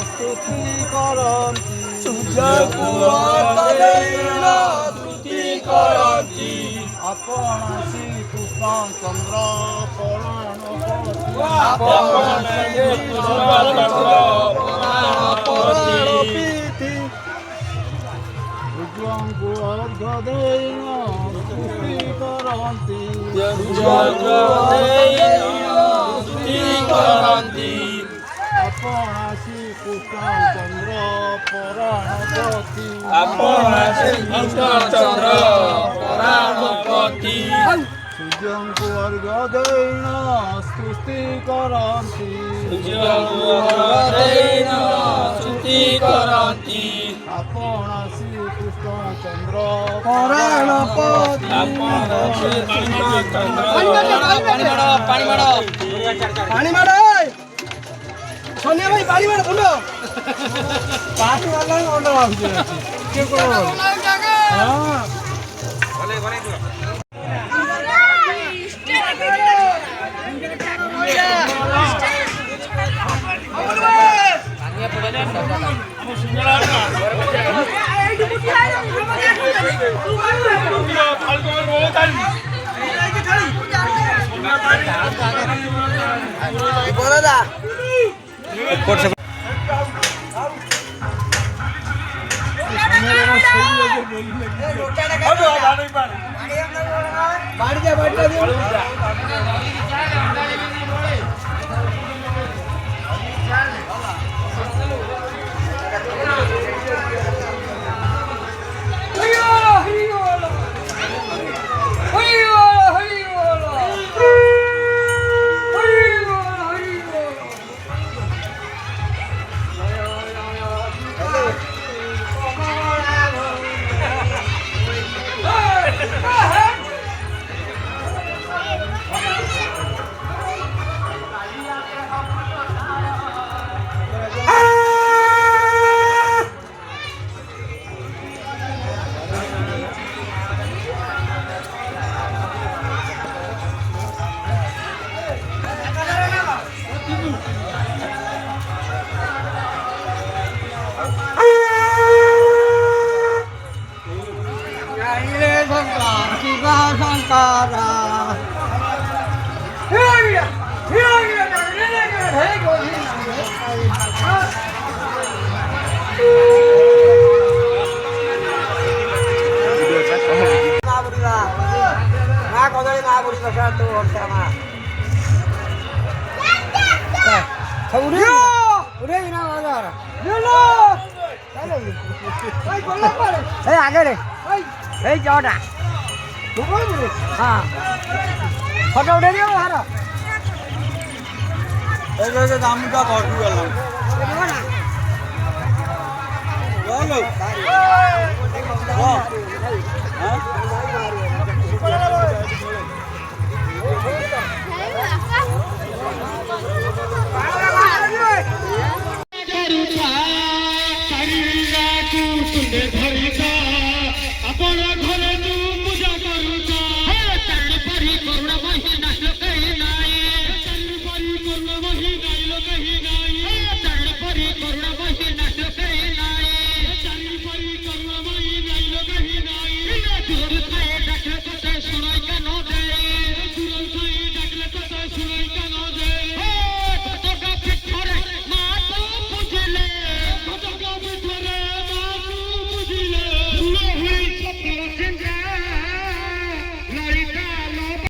स्तुति करन्ति ସୂର୍ଯ୍ୟକୁ ଅର୍ଘ୍ୟ ଦେଇଣ ସ୍ତୁତି କରନ୍ତି ଆପଣ ଶ୍ରୀକୃଷ୍ଣ ଚନ୍ଦ୍ର ପରାଣପତି ଆପଣ ଶ୍ରୀକୃଷ୍ଣଚନ୍ଦ୍ର ପରାଣପତି ସୂର୍ଯ୍ୟଙ୍କୁ ଅର୍ଘ୍ୟ ଦେଇଣ ସ୍ତୁତି କରନ୍ତି ସୂର୍ଯ୍ୟକୁ ଦେଇଣ ସ୍ତୁତି କରନ୍ତି ଆପଣ ଶ୍ରୀକୃଷ୍ଣ ଚନ୍ଦ୍ର ପରାଣପତି ଆପଣ ଶ୍ରୀକୃଷ୍ଣଚନ୍ଦ୍ର ପରାଣପତି ସୂର୍ଯ୍ୟଙ୍କୁ ଅର୍ଘ୍ୟ ଦେଇଣ ସ୍ତୁତି କରନ୍ତି ସୂର୍ଯ୍ୟକୁ ଅର୍ଘ୍ୟ ଦେଇଣ ସ୍ତୁତି କରନ୍ତି ଆପଣ ଶ୍ରୀକୃଷ୍ଣ ଚନ୍ଦ୍ର ପରାଣପତି ଆପଣ ଶ୍ରୀକୃଷ୍ଣଚନ୍ଦ୍ର ପାଣି ମାଡ଼ ସନ୍ଧ୍ୟା ଭାଇ ପାଣି ମାଡ଼ ବୁଲ ପାଣି ମାରିଲା ମୁଣ୍ଡ ଭାବୁଛି କିଏ କଣ आगे चौटा हाँ फोटो उठे दियो बाहर দাম কা ঘর গেল लो